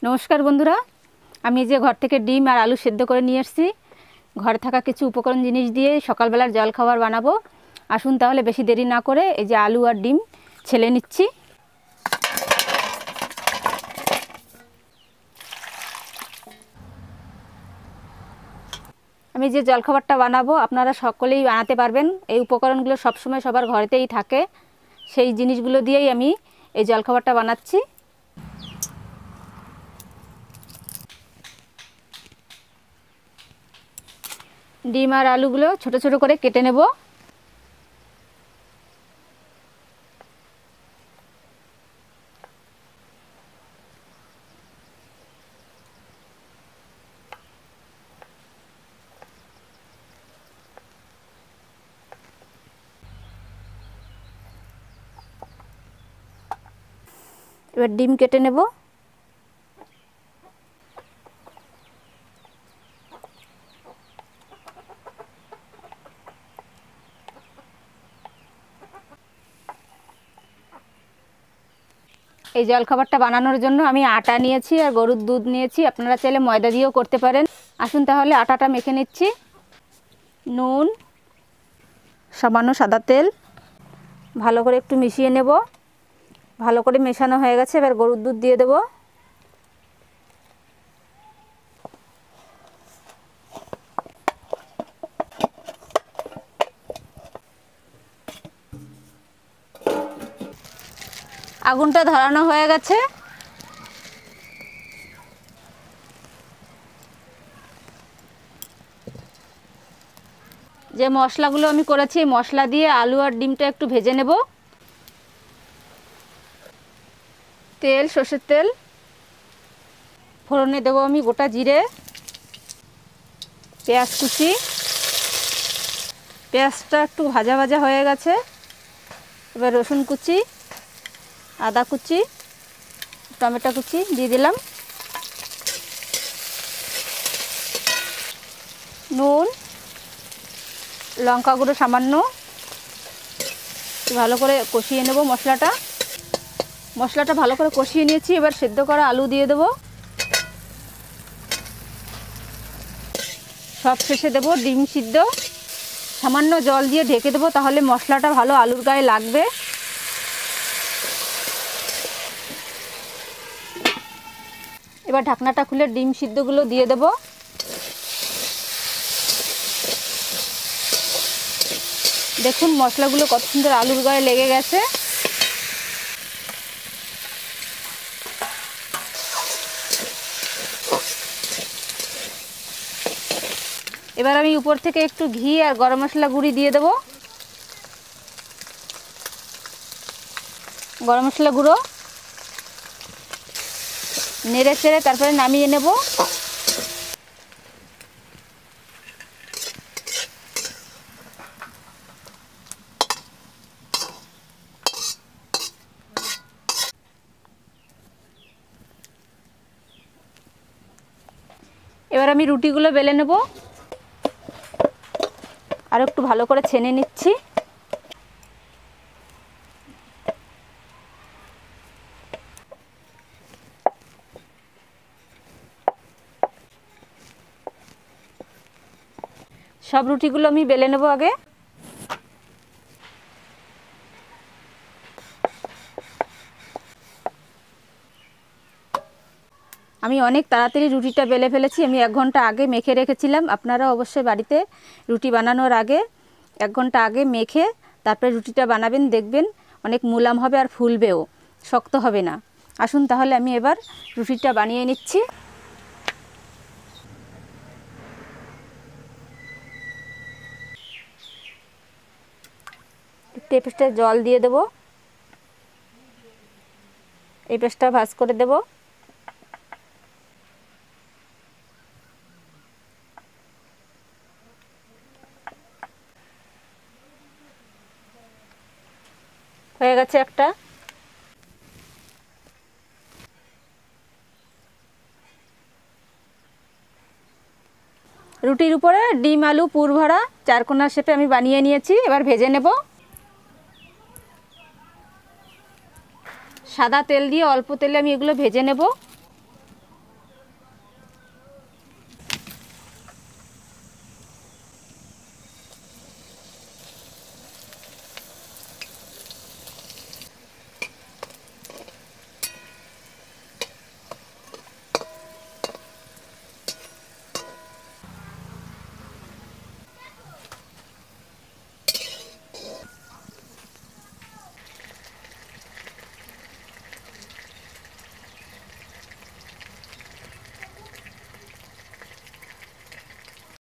নমস্কার বন্ধুরা, আমি যে ঘর থেকে ডিম আর আলু সেদ্ধ করে নিয়ে এসেছি। ঘরে থাকা কিছু উপকরণ জিনিস দিয়ে সকালবেলার জলখাবার বানাবো। আসুন তাহলে বেশি দেরি না করে এই যে আলু আর ডিম ছেলে নিচ্ছি। আমি যে জলখাবারটা বানাবো আপনারা সকলেই বানাতে পারবেন। এই উপকরণগুলো সবসময় সবার ঘরেতেই থাকে, সেই জিনিসগুলো দিয়েই আমি এই জলখাবারটা বানাচ্ছি। ডিম আর আলুগুলো ছোট ছোট করে কেটে নেব। এবার ডিম কেটে নেব। এই জলখাবারটা বানানোর জন্য আমি আটা নিয়েছি আর গরুর দুধ নিয়েছি, আপনারা চাইলে ময়দা দিয়েও করতে পারেন। আসুন তাহলে আটাটা মেখে নিচ্ছি। নুন, সামান্য সাদা তেল, ভালো করে একটু মিশিয়ে নেব। ভালো করে মেশানো হয়ে গেছে, এবার গরুর দুধ দিয়ে দেব। আগুনটা ধরানো হয়ে গেছে। যে মশলাগুলো আমি করেছি মশলা দিয়ে আলু আর ডিমটা একটু ভেজে নেব। তেল, সর্ষের তেল, ফোড়নে দেবো আমি গোটা জিরে, পেঁয়াজ কুচি। পেঁয়াজটা একটু ভাজা ভাজা হয়ে গেছে, এবার রসুন কুচি, আদা কুচি, টমেটো কুচি দিয়ে দিলাম। নুন, লঙ্কা গুঁড়ো সামান্য, ভালো করে কষিয়ে নেব মশলাটা। মশলাটা ভালো করে কষিয়ে নিয়েছি, এবার সেদ্ধ করা আলু দিয়ে দেব। সব শেষে দেব ডিম সিদ্ধ। সামান্য জল দিয়ে ঢেকে দেবো, তাহলে মশলাটা ভালো আলুর গায়ে লাগবে। এবার ঢাকনাটা খুলে ডিম সিদ্ধগুলো দিয়ে দেব। দেখুন মশলাগুলো কত সুন্দর আলুর গায়ে লেগে গেছে। এবার আমি উপর থেকে একটু ঘি আর গরম মশলা গুঁড়ি দিয়ে দেব। গরম মশলা গুঁড়ো নেড়ে চেড়ে তারপরে নামিয়ে নেব। এবার আমি রুটিগুলো বেলে নেব, আর একটু ভালো করে ছেনে নিচ্ছি। সব রুটিগুলো আমি বেলে নেব আগে। আমি অনেক তাড়াতাড়ি রুটিটা বেলে ফেলেছি। আমি 1 ঘন্টা আগে মেখে রেখেছিলাম। আপনারা অবশ্যই বাড়িতে রুটি বানানোর আগে 1 ঘন্টা আগে মেখে তারপরে রুটিটা বানাবেন, দেখবেন অনেক মুলায়ম হবে আর ফুলবেও, শক্ত হবে না। আসুন তাহলে আমি এবার রুটিটা বানিয়ে নিচ্ছি। এই পেস্টে জল দিয়ে দেব, এই পেস্টটা ভাজ করে দেব। হয়ে গেছে একটা। রুটির উপরে ডিম আলু পুর ভরা 4 কোণা শেপে আমি বানিয়ে নিয়েছি। এবার ভেজে নেব। সাদা তেল দিয়ে অল্প তেলে আমি এগুলো ভেজে নেব।